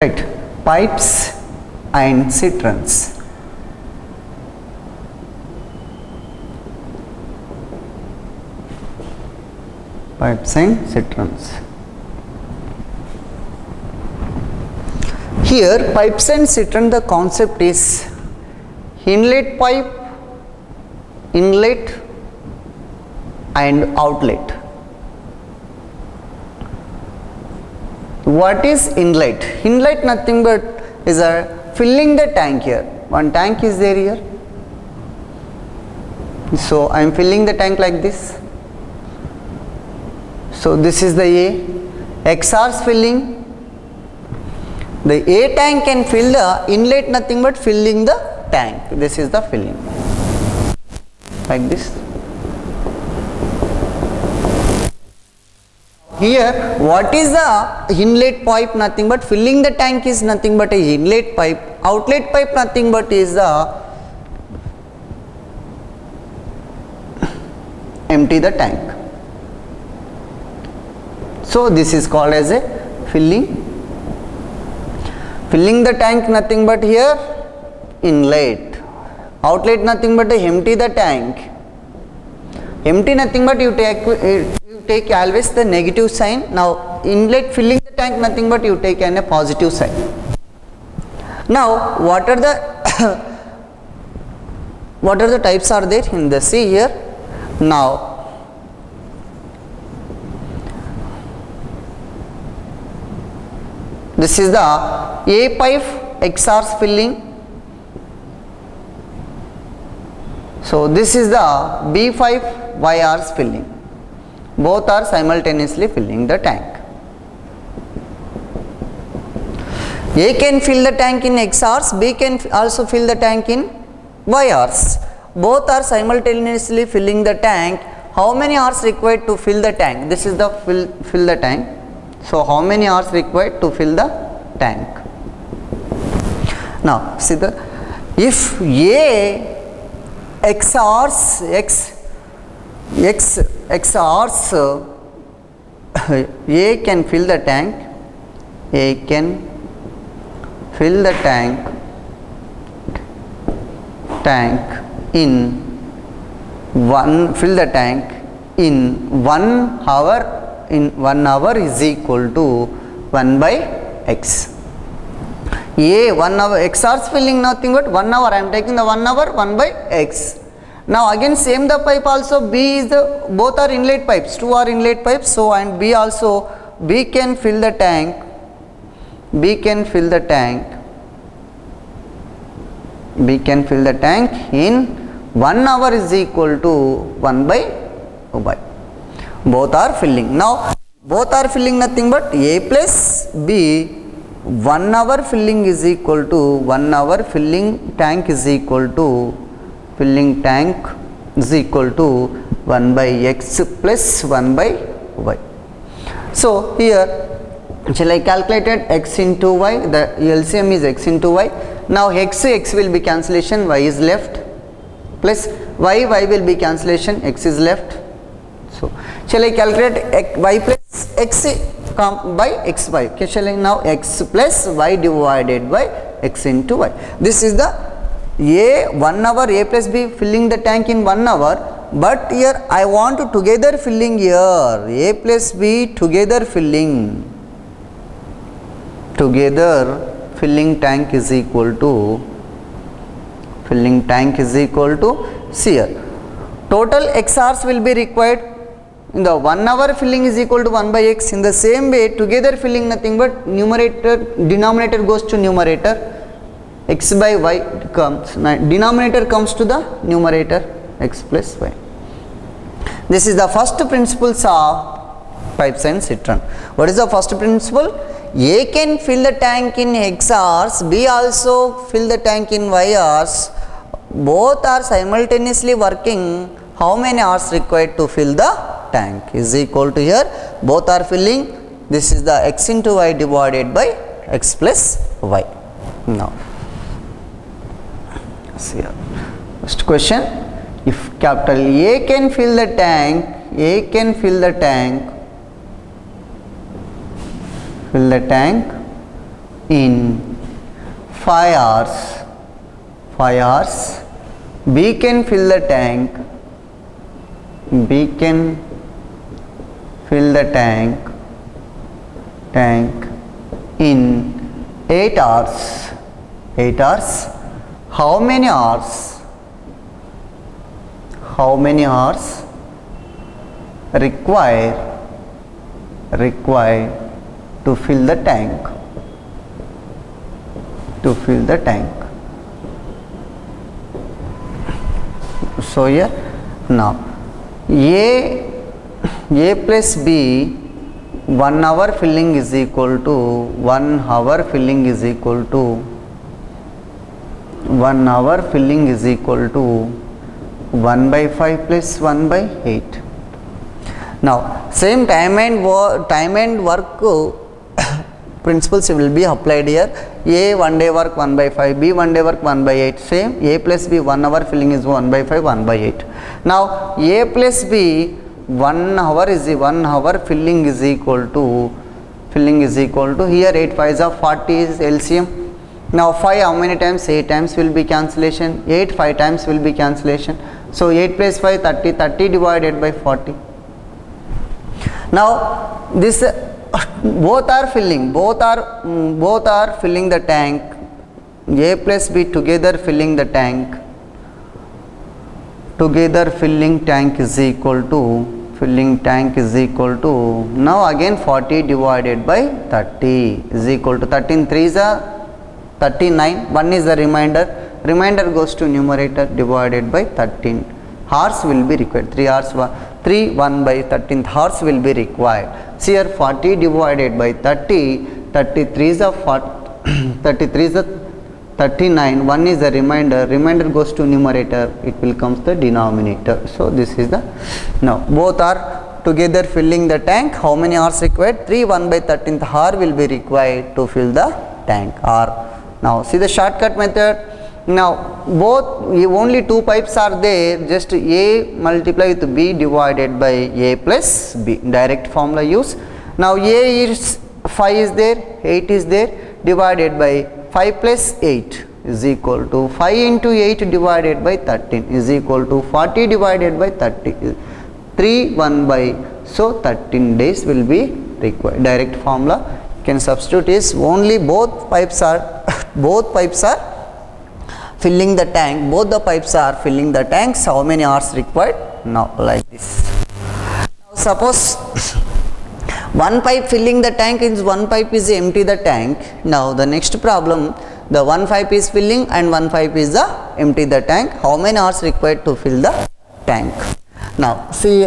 Right, pipes and cisterns. Pipes and cisterns. Here pipes and cistern, the concept is inlet pipe, inlet and outlet. What is inlet? Inlet nothing but is a filling the tank here. One tank is there here. So I am filling the tank like this. So this is the A. XR's filling. The A tank can fill the inlet nothing but filling the tank. This is the filling. Like this. Here what is the inlet pipe? Nothing but filling the tank is nothing but a inlet pipe. Outlet pipe nothing but is the empty the tank. So this is called as a filling. Filling the tank nothing but here inlet. Outlet nothing but empty the tank. Empty nothing but you take always the negative sign. Now inlet filling the tank nothing but you take a positive sign. Now what are the types are there in the C here? Now this is the A pipe XR's filling. So this is the B pipe YR's filling. Both are simultaneously filling the tank. A can fill the tank in XR's, B can also fill the tank in YR's. Both are simultaneously filling the tank. How many hours required to fill the tank? This is the fill the tank. So how many hours required to fill the tank? Now see the if A XR's A can fill the tank. A can fill the tank in fill the tank in 1 hour. In 1 hour is equal to 1 by X. A 1 hour XR's filling nothing but 1 hour. I am taking the 1 hour 1 by X. Now again same the pipe also B is the both are inlet pipes. 2 are inlet pipes. So and B also B can fill the tank. B can fill the tank. B can fill the tank in 1 hour is equal to 1 by Y. Both are filling. Now both are filling nothing but A plus B. 1 hour filling is equal to 1 hour filling tank is equal to 1 by X plus 1 by Y. So here shall I calculated X into Y, the LCM is X into Y. Now X will be cancellation, Y is left, plus Y will be cancellation, X is left. So shall I calculate Y plus X by XY? Okay, shall I now X plus Y divided by X into Y. This is the A 1 hour A plus B filling the tank in 1 hour, but here I want to together filling here A plus B together filling tank is equal to see here total XR's will be required. In the 1 hour filling is equal to 1 by X. In the same way together filling nothing but denominator goes to numerator, X by Y comes, denominator comes to the numerator, X plus Y. This is the first principles of pipes and cistern. What is the first principle? A can fill the tank in XR's, B also fill the tank in YR's. Both are simultaneously working. How many hours required to fill the tank is equal to here both are filling. This is the X into Y divided by X plus Y. Now see here first question, if capital A can fill the tank, fill in 5 hours, 5 hours, B can fill the tank, B can fill the tank in 8 hours, 8 hours. How many hours required to fill the tank, so here now A plus B 1 hour filling is equal to 1 hour filling is equal to 1 hour filling is equal to 1 by 5 plus 1 by 8. Now same time and work principles will be applied here. A 1 day work 1 by 5, B 1 day work 1 by 8. Same A plus B 1 hour filling is 1 by 5, 1 by 8. Now A plus B 1 hour filling is equal to here 8 5s are 40 is LCM. Now 5 how many times? 8 times will be cancellation, 8 5 times will be cancellation. So 8 plus 5 30 divided by 40. Now this both are filling the tank. A plus B together filling the tank. Together filling tank is equal to now again 40 divided by 30 is equal to 13 3s are 39, 1 is the remainder goes to numerator divided by 13. Hours will be required, 3 1 by 13th hours will be required. See here 40 divided by 30, 33 is a 39, 1 is the remainder goes to numerator, it will come to the denominator. So this is the, now both are together filling the tank. How many hours required? 3 1 by 13th hour will be required to fill the tank. Or now see the shortcut method. Now both only two pipes are there, just A multiply with B divided by A plus B, direct formula use. Now A is 5 is there, 8 is there, divided by 5 plus 8 is equal to 5 into 8 divided by 13 is equal to 40 divided by 30, 3 1 by, so 13 days will be required. Direct formula you can substitute is only both pipes are filling the tank, both the pipes are filling the tanks. How many hours required? Now like this. Now suppose one pipe filling the tank is one pipe is empty the tank. Now the next problem, the one pipe is filling and one pipe is the empty the tank. How many hours required to fill the tank? Now see,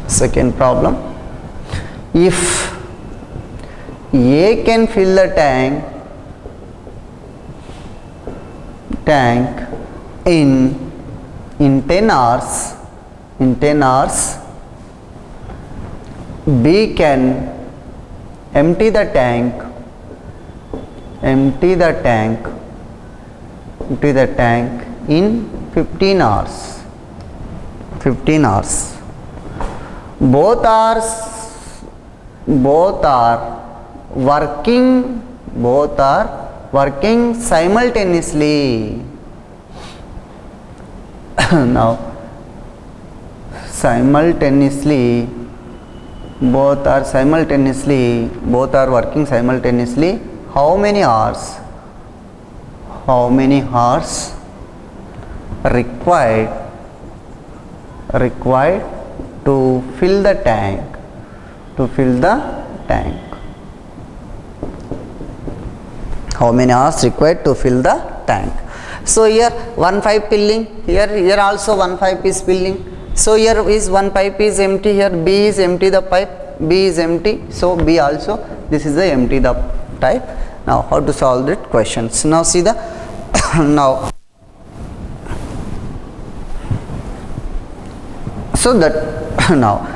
second problem, if A can fill the tank in 10 hours, B can empty the tank in 15 hours. Both are working simultaneously. Now both are working simultaneously. How many hours required to fill the tank? How many hours required to fill the tank? So here one pipe filling, here also one pipe is filling. So here is one pipe is empty, here B is empty the pipe, B is empty, so B also, this is the empty the type. Now how to solve that questions? Now see the now so that now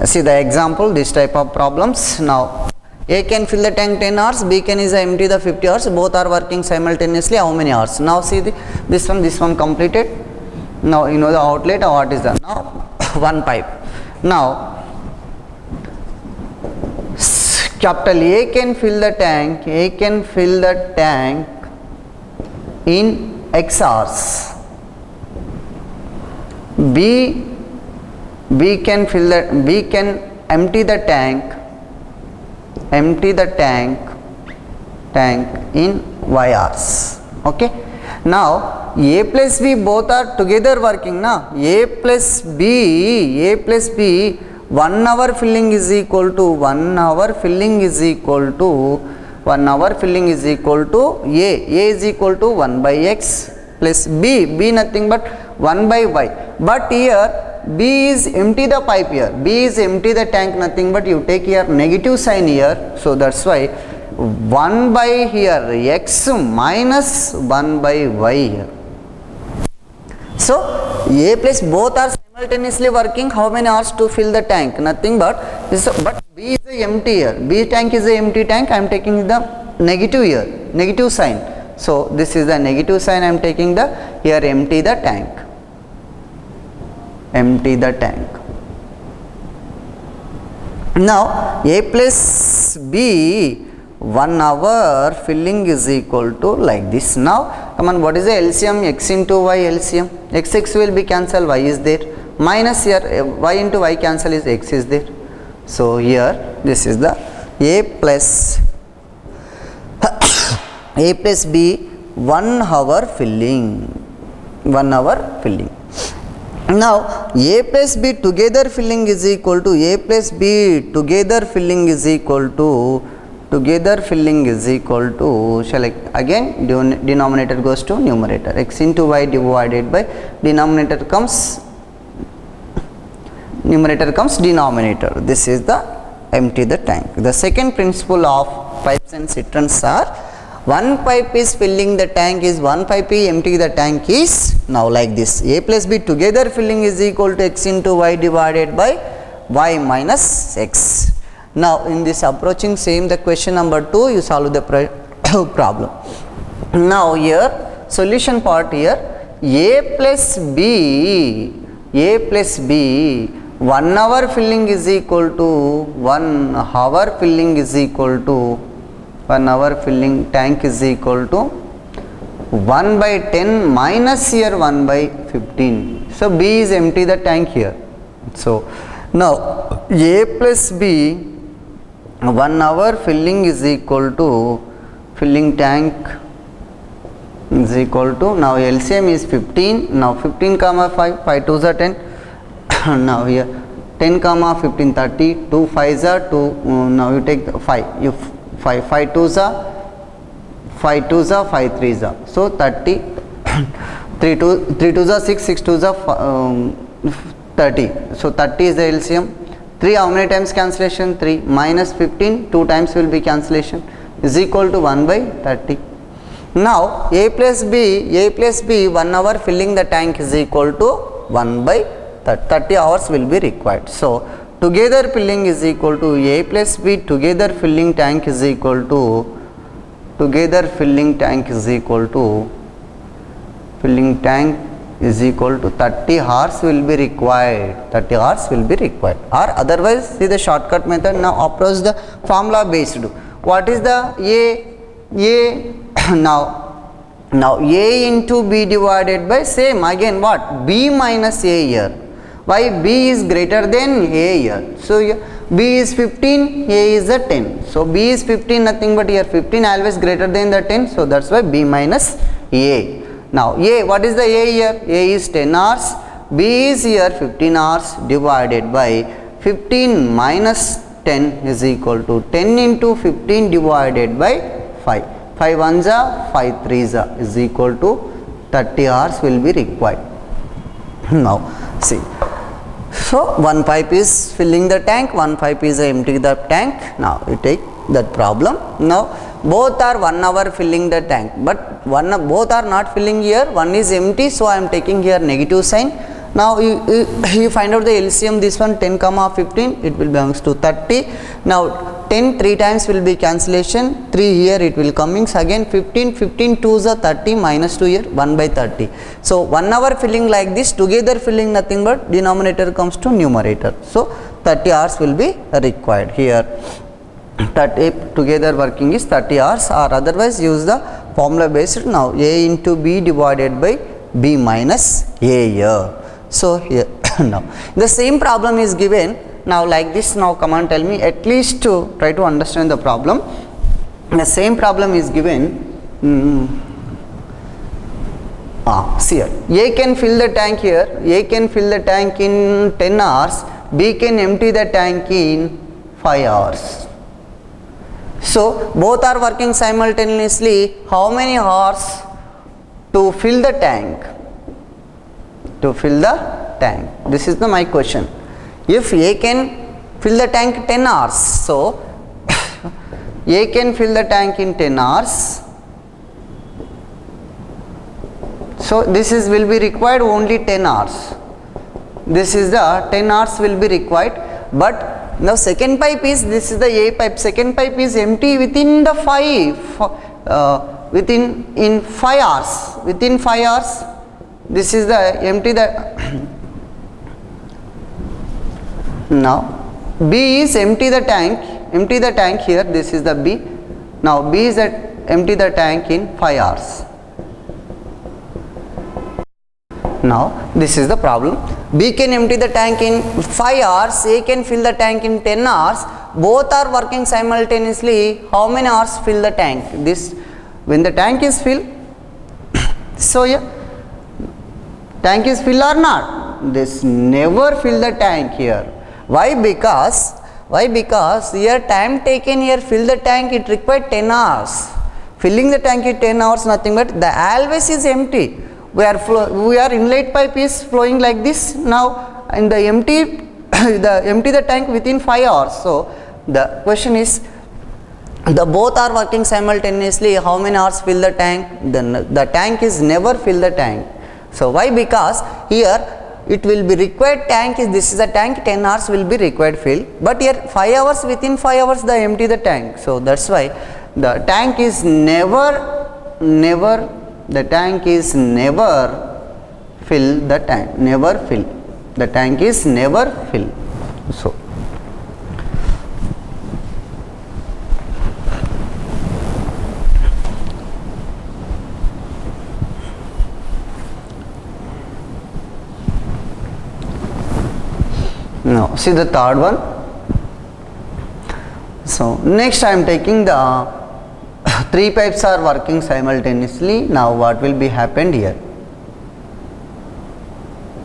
see the example, this type of problems. Now A can fill the tank 10 hours, B can is empty the 50 hours, both are working simultaneously. How many hours? Now see this one completed. Now you know the outlet, what is the now one pipe. Now capital A can fill the tank, in X hours. B can empty the tank in Y hours. Okay. Now A plus B both are together working now. A plus B 1 hour filling is equal to 1 hour filling is equal to A is equal to 1 by X plus B nothing but 1 by Y. But here B is empty the pipe here, B is empty the tank, nothing but you take here negative sign here, so that's why 1 by here X minus 1 by Y here. So A plus both are simultaneously working. How many hours to fill the tank? Nothing but this, but B is empty here, B tank is a empty tank. I am taking the negative here, negative sign. So this is the negative sign, I am taking the here empty the tank. Now A plus B 1 hour filling is equal to like this. Now come on, what is the LCM? X into Y LCM. X will be cancelled, Y is there. Minus here Y into Y cancel is X is there. So here this is the A plus B 1 hour filling. Now A plus B together filling is equal to shall I again denominator goes to numerator, X into Y divided by numerator comes denominator. This is the empty the tank. The second principle of pipes and cisterns are, one pipe is filling the tank is one pipe is empty the tank is now like this. A plus B together filling is equal to X into Y divided by Y minus X. Now in this approaching same the question number 2 you solve the problem. Now here solution part here, A plus B 1 hour filling is equal to 1 hour filling is equal to 1 hour filling tank is equal to 1 by 10 minus here 1 by 15. So B is empty the tank here. So now A plus B 1 hour filling is equal to filling tank is equal to, now LCM is 15. Now 15 comma 5 2s are 10. Now here 10 comma 15 30, 2 5s are 2. Now you take 5, you 5 2s are 5 2s are 5 3s are, so 30. 3 2s are 6, 6 2s are 30. So 30 is the LCM. 3 how many times cancellation? 3 minus 15 2 times will be cancellation is equal to 1 by 30. Now A plus B 1 hour filling the tank is equal to 1 by 30 hours will be required. So together filling is equal to A plus B together filling tank is equal to filling tank is equal to 30 hours will be required. Or otherwise see the shortcut method. Now approach the formula based. What is the A now A into B divided by same again what B minus A here. Why? B is greater than A here. So B is 15, A is a 10. So B is 15, nothing but here 15 always greater than the 10. So that's why B minus A. Now A, what is the A here? A is 10 hours, B is here 15 hours divided by 15 minus 10 is equal to 10 into 15 divided by 5. 5 1s are 5 3s are is equal to 30 hours will be required. Now see. So one pipe is filling the tank, one pipe is emptying the tank. Now you take that problem. Now both are 1 hour filling the tank, but both are not filling here. One is empty, so I am taking here negative sign. Now you find out the LCM. This one 10 comma 15, it will belongs to 30. Now 10 3 times will be cancellation, 3 here it will comings, again 15, 15 2s are 30, minus 2 here 1 by 30. So 1 hour filling like this, together filling nothing but denominator comes to numerator. So 30 hours will be required here. 30 together working is 30 hours, or otherwise use the formula based now A into B divided by B minus A here. So here now the same problem is given now like this. Now come on, tell me at least to try to understand the problem. The same problem is given. See here, A can fill the tank here, A can fill the tank in 10 hours, B can empty the tank in 5 hours. So both are working simultaneously. How many hours to fill the tank? To fill the tank. This is my question. If A can fill the tank 10 hours, so A can fill the tank in 10 hours. So this is will be required only 10 hours. This is the 10 hours will be required, but now second pipe is, this is the A pipe, second pipe is empty within the 5 in 5 hours, within 5 hours this is the empty the now B is empty the tank here, this is the B. Now B is at empty the tank in 5 hours. Now this is the problem. B can empty the tank in 5 hours, A can fill the tank in 10 hours, both are working simultaneously. How many hours fill the tank? This, when the tank is filled, so yeah, tank is filled or not? This never fill the tank here. Why? Because here time taken here fill the tank, it required 10 hours. Filling the tank in 10 hours nothing but the always is empty. We are inlet pipe is flowing like this. Now in the empty the tank within 5 hours. So the question is, the both are working simultaneously. How many hours fill the tank? Then the tank is never fill the tank. So why? Because here it will be required tank is, this is a tank, 10 hours will be required fill, but here 5 hours, within 5 hours the empty the tank. So that's why the tank is never the tank is never fill the tank, never fill. The tank is never fill. So now see the third one. So next I am taking the 3 pipes are working simultaneously. Now what will be happened here?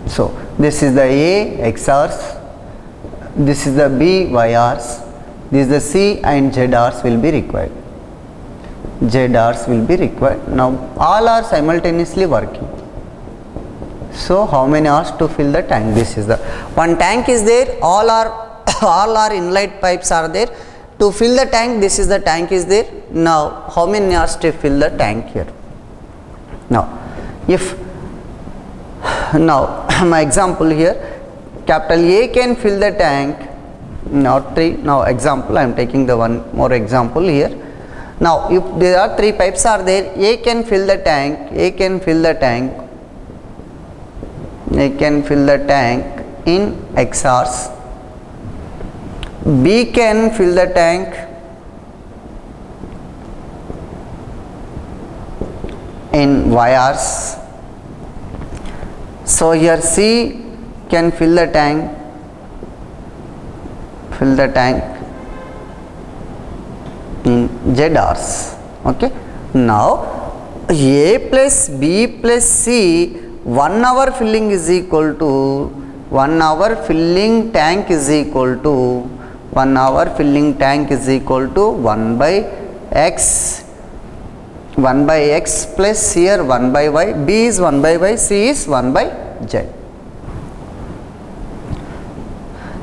So this is the A XRs, this is the B YRs, this is the C and ZRs will be required. ZRs will be required. Now all are simultaneously working. So how many hours to fill the tank? This is the one tank is there, all are inlet pipes are there. To fill the tank, this is the tank is there. Now how many hours to fill the tank here? Now if now my example here, capital A can fill the tank. Now example I am taking the one more example here. Now if there are 3 pipes are there, A can fill the tank, A can fill the tank in X hours, B can fill the tank in Y hours. So here C can fill the tank in Z hours. Okay. Now A plus B plus C, 1 hour filling is equal to 1 hour filling tank is equal to 1 hour filling tank is equal to 1 by X plus here 1 by Y. B is 1 by Y, C is 1 by Z.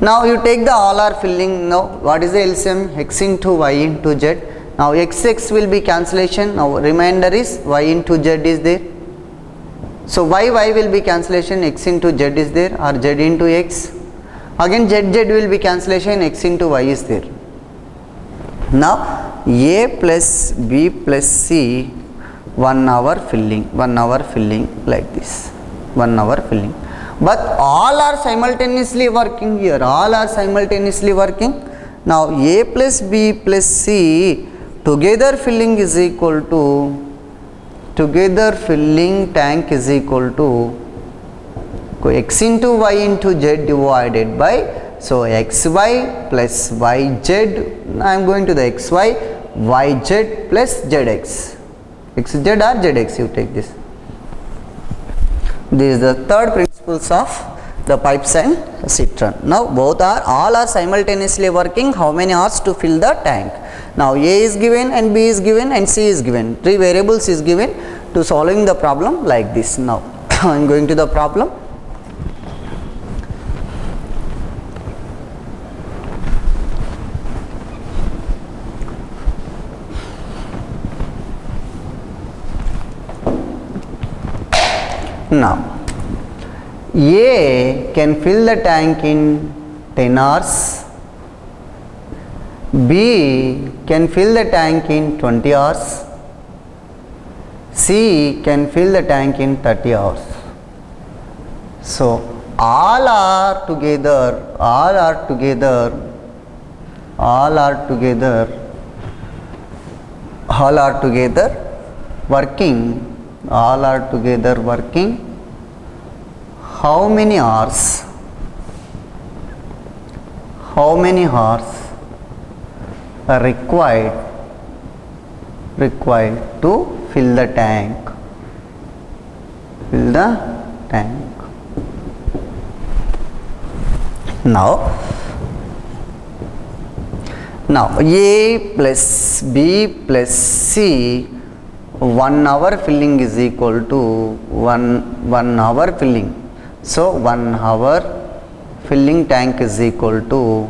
Now you take the all are filling. Now what is the LCM? X into Y into Z. Now x will be cancellation. Now remainder is Y into Z is there. So y will be cancellation, x into z is there, or z into x. Again z will be cancellation, x into y is there. Now A plus B plus C 1 hour filling like this, 1 hour filling, but all are simultaneously working here, all are simultaneously working. Now A plus B plus C together filling is equal to, together filling tank is equal to x into y into z divided by, so xy plus yz, I am going to the xy, yz plus zx, xz or zx, you take this. This is the third principles of the pipes and citron. Now both are, all are simultaneously working. How many hours to fill the tank? Now A is given and B is given and C is given, 3 variables is given to solving the problem like this. Now I am going to the problem. Now A can fill the tank in 10 hours, B can fill the tank in 20 hours, C can fill the tank in 30 hours. So all are together working, how many hours are required to fill the tank, Now A plus B plus C 1 hour filling is equal to 1 hour filling. So 1 hour filling tank is equal to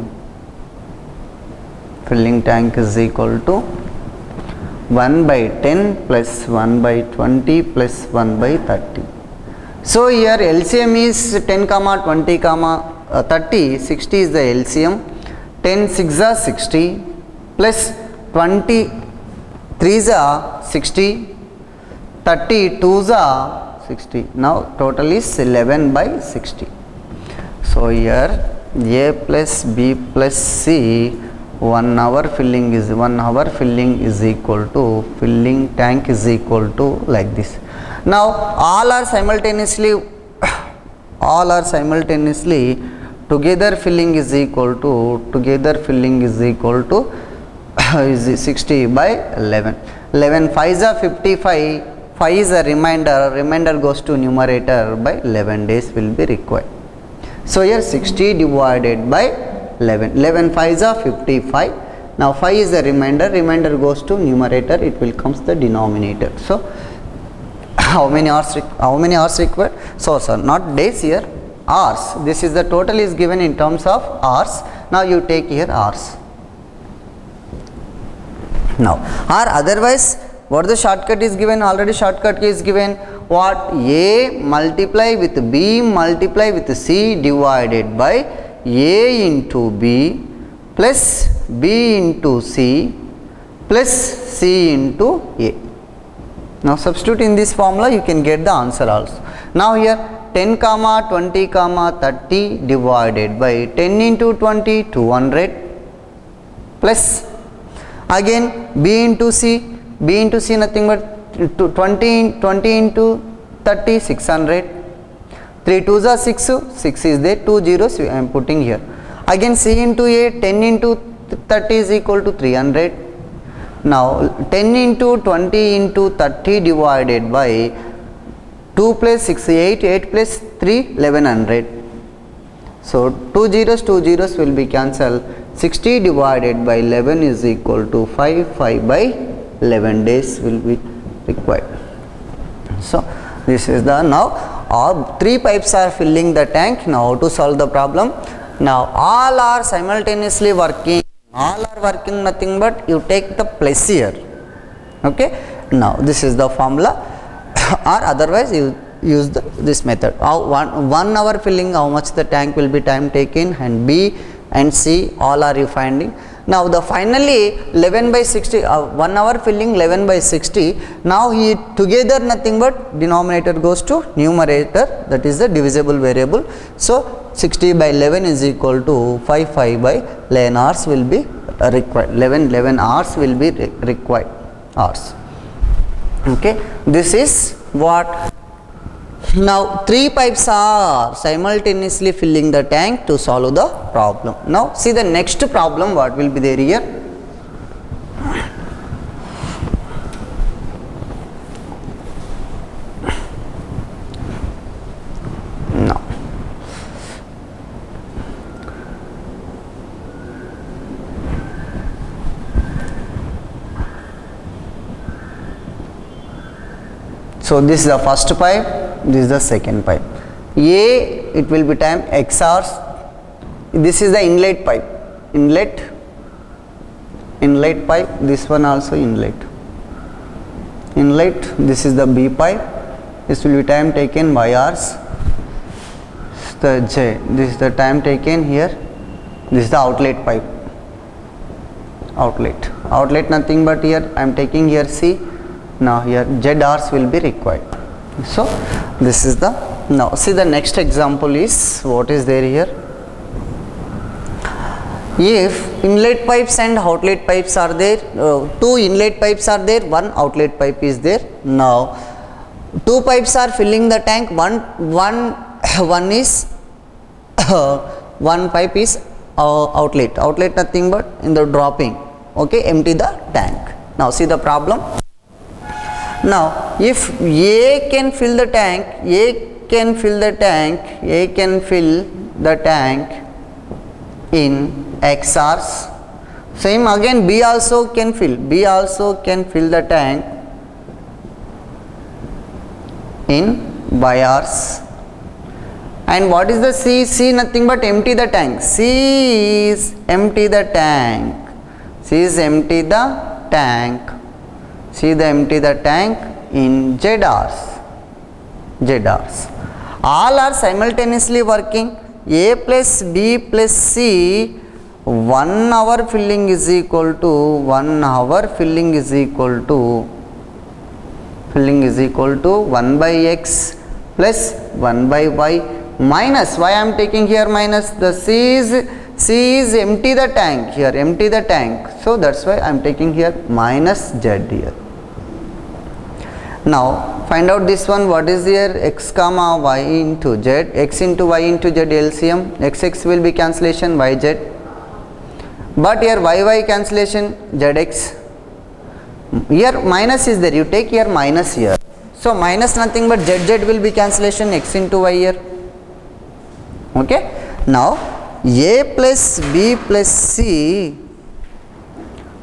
1 by 10 plus 1 by 20 plus 1 by 30. So here LCM is 10 comma 20 comma 30, 60 is the LCM, 10 6 are 60 plus 20 3s are 60, 30 2s are 60. Now total is 11 by 60. So here A plus B plus C 1 hour filling is equal to, filling tank is equal to like this. Now all are simultaneously together filling is equal to is 60 by 11. 11 5s are 55, 5 is a remainder goes to numerator, by 11 days will be required. So here 60 divided by 11, 11 5s are 55. Now 5 is the remainder goes to numerator, it will comes the denominator. So how many hours required? So sir, not days here, hours. This is the total is given in terms of hours. Now you take here hours. Now or otherwise what the shortcut is given, already shortcut is given, what, A multiply with B multiply with C divided by A into B plus B into C plus C into A. Now substitute in this formula, you can get the answer also. Now here 10 comma 20 comma 30 divided by 10 into 20 200 plus again B into C nothing but 20 into 30 600, 3 2s are 6 is there, 2 zeros I am putting here. Again C into A, 10 into 30 is equal to 300. Now 10 into 20 into 30 divided by 2 plus 6 8 plus 3 1100. So 2 zeros will be cancelled. 60 divided by 11 is equal to 5 by 11 days will be required. So this is the, now all 3 pipes are filling the tank. Now how to solve the problem? Now all are simultaneously working, nothing but you take the plus here. Okay, now this is the formula or otherwise you use this method. 1 hour filling, how much the tank will be time taken, and B and C all are you finding. Now the finally 11 by 60, 1 hour filling 11 by 60. Now he together nothing but denominator goes to numerator, that is the divisible variable. So 60 by 11 is equal to 5 by 11 hours will be required. 11 hours will be required hours. Okay, this is what. Now 3 pipes are simultaneously filling the tank to solve the problem. Now see the next problem, what will be there here. Now so this is the first pipe, this is the second pipe. A, it will be time x hours. This is the inlet pipe, inlet pipe, this one also inlet. This is the B pipe, this will be time taken y hours. The J, this is the time taken here. This is the outlet pipe, outlet nothing but here I am taking here C. Now here Z hours will be required. So this is the, now see the next example is what is there here. If inlet pipes and outlet pipes are there, 2 inlet pipes are there, 1 outlet pipe is there. Now 2 pipes are filling the tank, one is one pipe is outlet nothing but in the dropping, okay, empty the tank. Now see the problem. Now if A can fill the tank, A can fill the tank in x hours, same again B also can fill the tank in y hours. And what is the C? C nothing but empty the tank. C is empty the tank. Empty the tank in Z hours. All are simultaneously working. A plus B plus C, 1 hour filling is equal to 1 by x plus 1 by y minus, why I am taking here minus, the C is empty the tank here, so that's why I am taking here minus Z here. Now find out this one, what is here, x comma y into z, x into y into z LCM, x will be cancellation, yz, but here y cancellation, zx, here minus is there, you take here minus here, so minus nothing but z will be cancellation, x into y here. Okay, now A plus B plus C,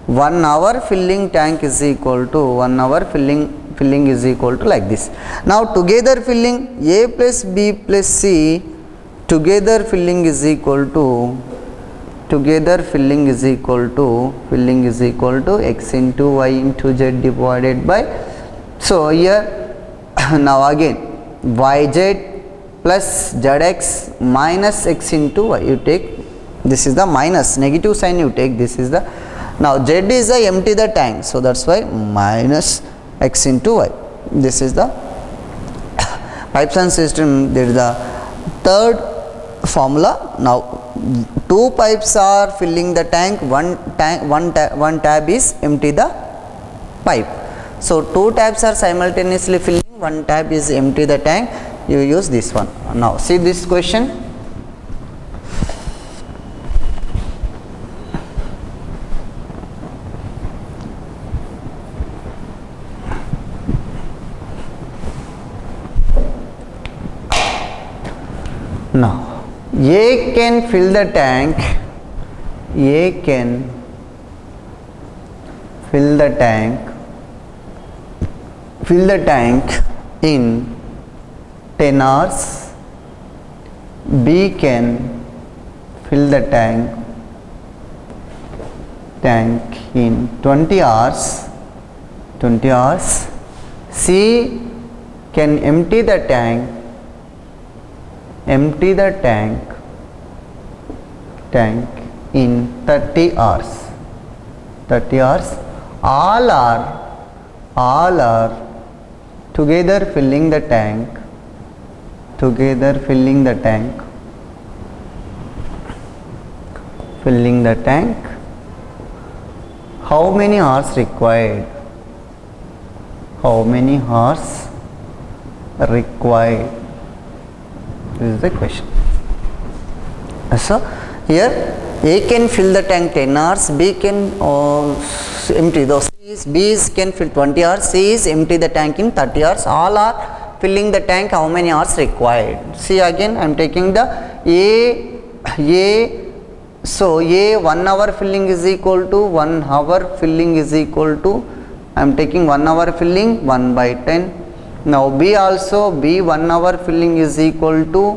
1 hour filling tank is equal to 1 hour filling is equal to like this. Now together filling A plus B plus C, together filling is equal to x into y into z divided by, so here now again yz plus zx minus x into y, you take, this is the minus, negative sign you take, this is the, now z is the empty the tank, so that's why minus x into y. This is the pipes and system, there is the third formula. Now 2 pipes are filling the tank, one tab is empty the pipe, so 2 tabs are simultaneously filling, 1 tab is empty the tank, you use this one. Now see this question. Now A can fill the tank, fill the in 10 hours, B can fill the tank in 20 hours, C can empty the tank in 30 hours. 30 hours. All are together filling the tank. Together filling the tank. Filling the tank. How many hours required? How many hours required? This is the question. So here A can fill the tank 10 hours, B can empty those. B can fill 20 hours, C is empty the tank in 30 hours. All are filling the tank. How many hours required? See again, I am taking the A. So A 1 hour filling is equal to 1 hour filling is equal to, I am taking 1 hour filling 1 by 10. Now B also, B 1 hour filling is equal to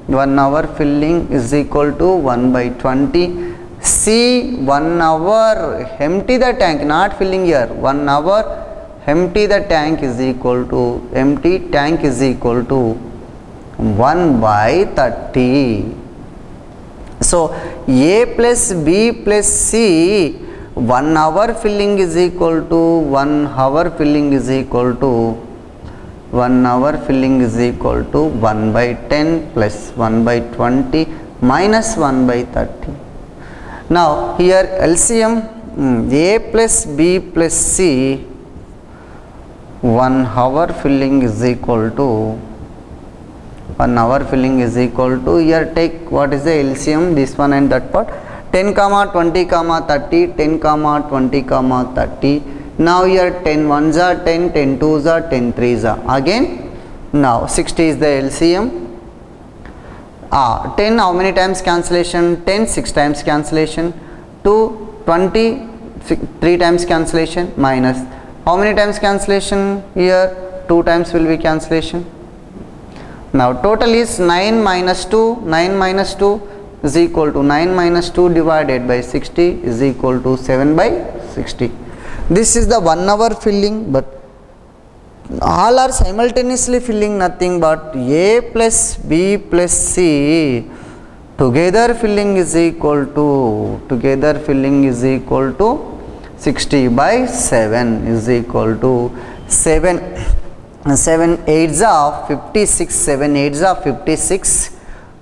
1 hour filling is equal to 1 by 20. C 1 hour empty the tank, not filling here, 1 hour empty the tank is equal to, empty tank is equal to 1 by 30. So A plus B plus C 1 hour filling is equal to 1 hour filling is equal to 1 hour filling is equal to 1 by 10 plus 1 by 20 minus 1 by 30. Now here LCM A plus B plus C 1 hour filling is equal to 1 hour filling is equal to, here take what is the LCM, this one and that part, 10 comma 20 comma 30, 10 comma 20 comma 30. Now here 10 ones are 10, 10 twos are 10 threes are again. Now 60 is the LCM. 10 how many times cancellation? 10 6 times cancellation. 2 20 3 times cancellation minus how many times cancellation? Here 2 times will be cancellation. Now total is 9 minus 2, 9 minus 2 is equal to 9 minus 2 divided by 60 is equal to 7 by 60. This is the 1 hour filling, but all are simultaneously filling nothing but A plus B plus C together filling is equal to 60 by 7 is equal to 7 8s are 56, 7 8s are 56,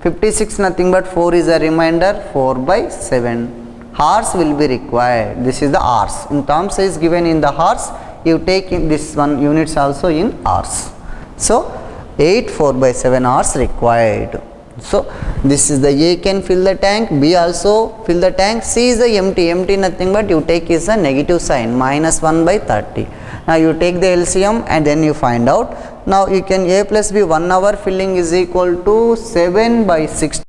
56 nothing but 4 is a remainder, 4 by 7 hours will be required. This is the hours, in terms is given in the hours, you take in this one units also in hours. So 8 4 by 7 hours required. So this is the A can fill the tank, B also fill the tank, C is the empty nothing but you take is a negative sign minus 1 by 30. Now you take the LCM and then you find out. Now you can A plus B 1 hour filling is equal to 7 by 60